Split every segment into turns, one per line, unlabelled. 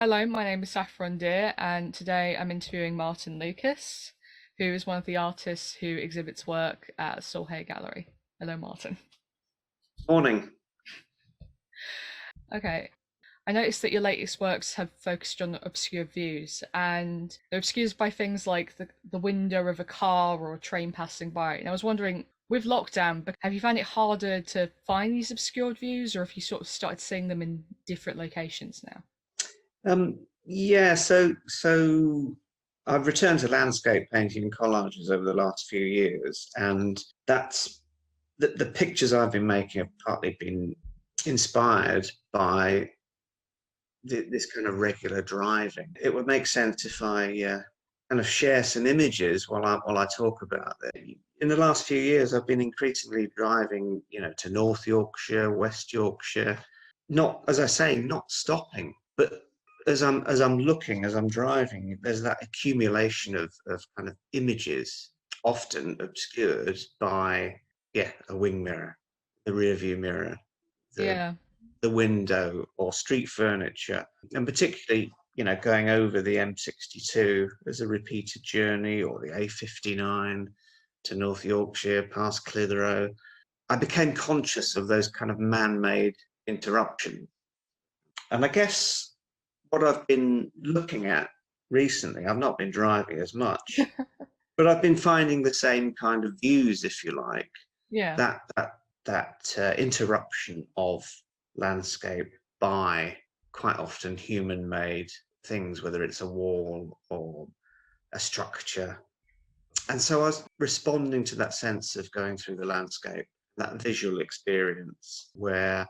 Hello, my name is Saffron Deer, and today I'm interviewing Martyn Lucas, who is one of the artists who exhibits work at Saul Hay Gallery. Hello, Martyn.
Morning.
Okay, I noticed that your latest works have focused on obscure views, and they're obscured by things like the window of a car or a train passing by. And I was wondering, with lockdown, have you found it harder to find these obscured views, or have you sort of started seeing them in different locations now?
Yeah, so I've returned to landscape painting and collages over the last few years, and that's the pictures I've been making have partly been inspired by this kind of regular driving. It would make sense if I kind of share some images while I talk about it. In the last few years, I've been increasingly driving, to North Yorkshire, West Yorkshire, not, as I say, not stopping, but as I'm looking, as I'm driving, there's that accumulation of kind of images, often obscured by, yeah, a wing mirror, the rear view mirror, the
Yeah.
the window, or street furniture, and particularly, going over the M62 as a repeated journey, or the A59 to North Yorkshire past Clitheroe. I became conscious of those kind of man-made interruptions. And I guess what I've been looking at recently, I've not been driving as much, but I've been finding the same kind of views, if you like,
Yeah.
that interruption of landscape by quite often human-made things, whether it's a wall or a structure. And so I was responding to that sense of going through the landscape, that visual experience where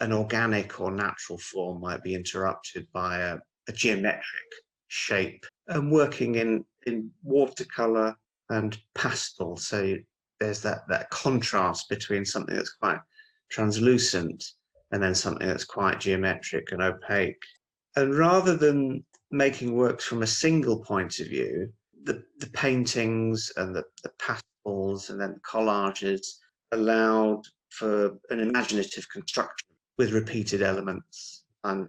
an organic or natural form might be interrupted by a geometric shape, and working in watercolor and pastel. So there's that contrast between something that's quite translucent and then something that's quite geometric and opaque. And rather than making works from a single point of view, the paintings and the pastels and then the collages allowed for an imaginative construction with repeated elements and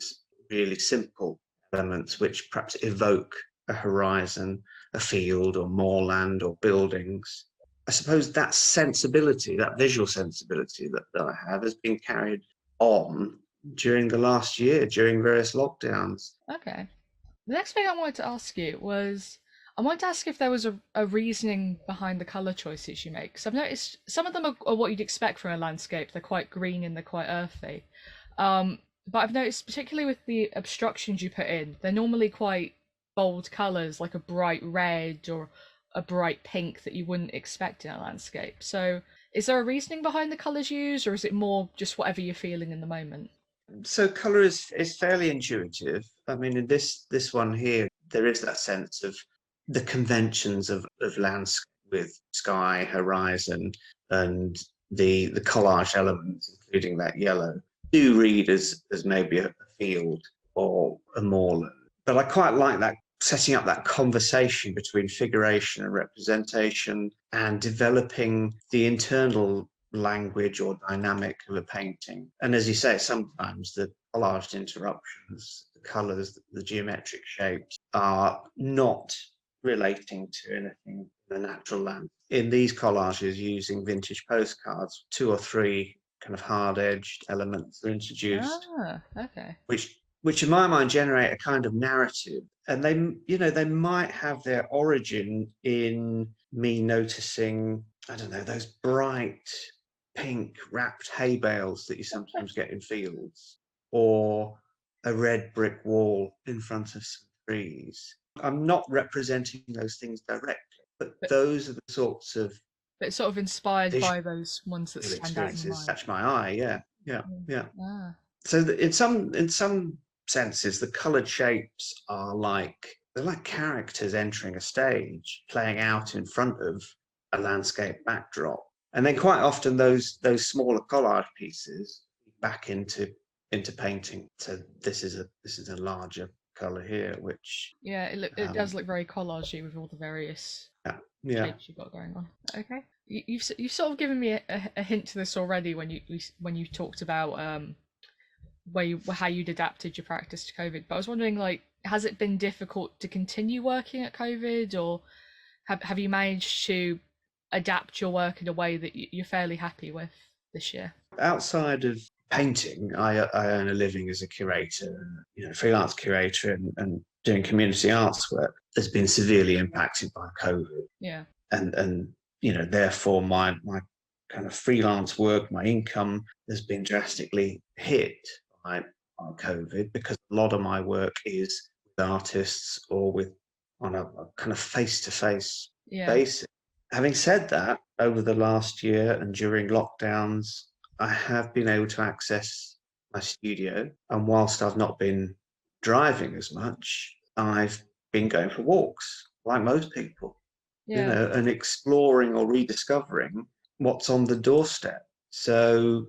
really simple elements which perhaps evoke a horizon, a field or moorland or buildings. I suppose that sensibility, that visual sensibility that I have, has been carried on during the last year, during various lockdowns.
Okay. The next thing I wanted to ask you was I wanted to ask if there was a reasoning behind the colour choices you make. Because I've noticed some of them are what you'd expect from a landscape. They're quite green and they're quite earthy. But I've noticed, particularly with the obstructions you put in, they're normally quite bold colours, like a bright red or a bright pink that you wouldn't expect in a landscape. So, is there a reasoning behind the colours used, or is it more just whatever you're feeling in the moment?
So color is fairly intuitive. I mean, in this one here, there is that sense of the conventions of landscape with sky, horizon, and the collage elements, including that yellow, do read as maybe a field or a moorland. But I quite like that, setting up that conversation between figuration and representation, and developing the internal language or dynamic of a painting. And as you say, sometimes the collaged interruptions, the colours, the geometric shapes are not relating to anything in the natural land. In these collages, using vintage postcards, two or three kind of hard-edged elements are introduced,
Ah, okay.
which in my mind generate a kind of narrative. And they might have their origin in me noticing, I don't know, those bright pink wrapped hay bales that you sometimes get in fields, or a red brick wall in front of some trees. I'm not representing those things directly, but
But
those are the sorts of
but it's sort of inspired
visual
by those ones that stand out in your
experiences
mind.
catch my eye. Yeah, yeah,
Mm.
yeah.
Ah,
So in some senses, the coloured shapes are they're like characters entering a stage, playing out in front of a landscape backdrop. And then quite often those smaller collage pieces back into painting. So this is a larger colour here, which
yeah, it does
um,
look very collagey with all the various
yeah, yeah.
shapes you've got going on. Okay, you've sort of given me a hint to this already when you talked about how you'd adapted your practice to COVID. But I was wondering, like, has it been difficult to continue working at COVID, or have you managed to adapt your work in a way that you're fairly happy with this year?
Outside of painting, I earn a living as a curator, freelance curator, and doing community arts work has been severely impacted by COVID.
Yeah.
And therefore my kind of freelance work, my income has been drastically hit by COVID, because a lot of my work is with artists or on a kind of face-to-face
Yeah.
basis. Having said that, over the last year and during lockdowns, I have been able to access my studio, and whilst I've not been driving as much, I've been going for walks like most people,
Yeah.
and exploring or rediscovering what's on the doorstep. So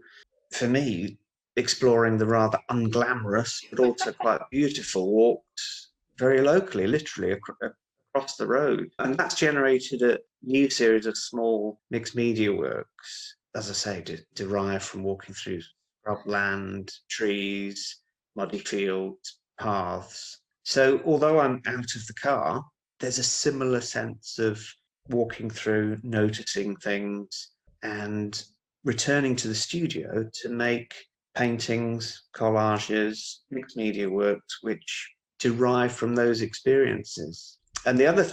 for me, exploring the rather unglamorous but also quite beautiful walks very locally, literally across the road. And that's generated a new series of small mixed media works, as I say, derived from walking through scrubland, trees, muddy fields, paths. So although I'm out of the car, there's a similar sense of walking through, noticing things, and returning to the studio to make paintings, collages, mixed media works which derive from those experiences. And the other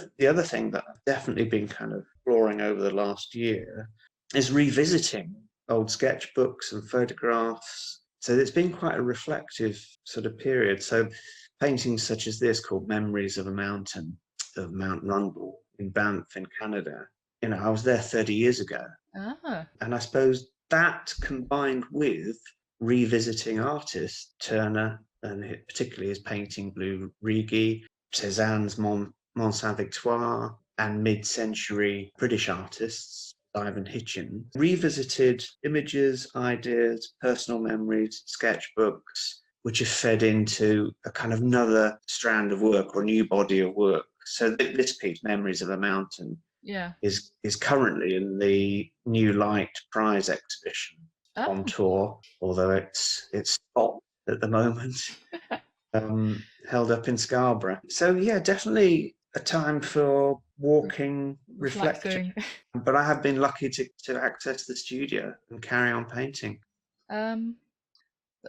thing that I've definitely been kind of exploring over the last year is revisiting old sketchbooks and photographs. So it's been quite a reflective sort of period. So paintings such as this, called Memories of a Mountain, of Mount Rundle in Banff in Canada. I was there 30 years ago.
Ah.
And I suppose that, combined with revisiting artists, Turner, and particularly his painting Blue Rigi, Cézanne's Mont Saint-Victoire, and mid-century British artists, Ivan Hitchens, revisited images, ideas, personal memories, sketchbooks, which have fed into a kind of another strand of work or a new body of work. So this piece, Memories of a Mountain,
Yeah.
is currently in the New Light Prize exhibition
Oh.
on tour, although it's stopped at the moment, held up in Scarborough. So yeah, definitely a time for walking, reflecting.
Reflecting.
But I have been lucky to access the studio and carry on painting.
um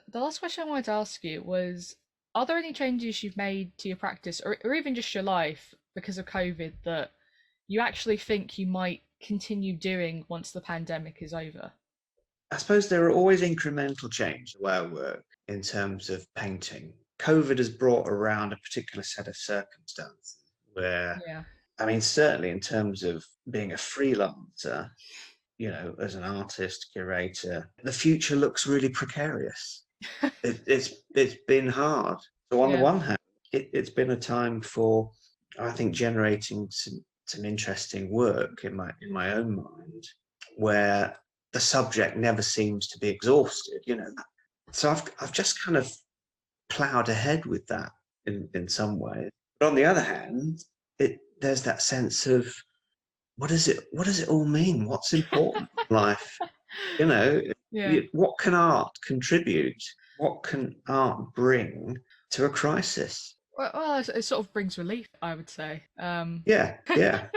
the last question I wanted to ask you was, are there any changes you've made to your practice, or even just your life, because of COVID, that you actually think you might continue doing once the pandemic is over?
I suppose there are always incremental change the way I work in terms of painting. COVID has brought around a particular set of circumstances where,
Yeah.
I mean, certainly in terms of being a freelancer, as an artist, curator, the future looks really precarious. It's been hard. So on the
Yeah.
one hand, it's been a time for, I think, generating some interesting work in my own mind, where the subject never seems to be exhausted. So I've just kind of ploughed ahead with that in some ways. But on the other hand, there's that sense of, what does it all mean? What's important in life? You know,
Yeah.
what can art contribute? What can art bring to a crisis?
Well, it sort of brings relief, I would say.
Yeah, yeah.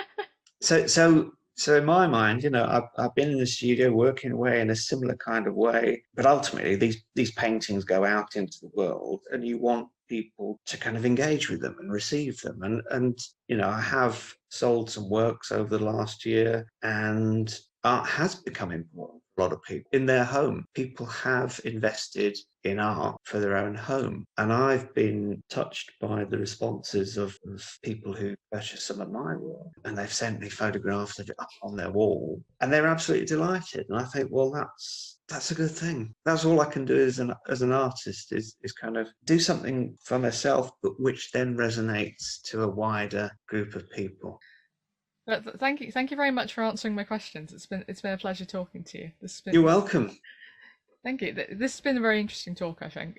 So in my mind, I've been in the studio working away in a similar kind of way, but ultimately these paintings go out into the world, and you want people to kind of engage with them and receive them. And I have sold some works over the last year, and art has become important for a lot of people in their home. People have invested in art for their own home. And I've been touched by the responses of people who purchase some of my work, and they've sent me photographs of it up on their wall, and they're absolutely delighted. And I think, well, that's a good thing. That's all I can do as an artist, is kind of do something for myself, but which then resonates to a wider group of people.
But thank you very much for answering my questions. It's been a pleasure talking to you.
You're welcome.
Thank you. This has been a very interesting talk, I think.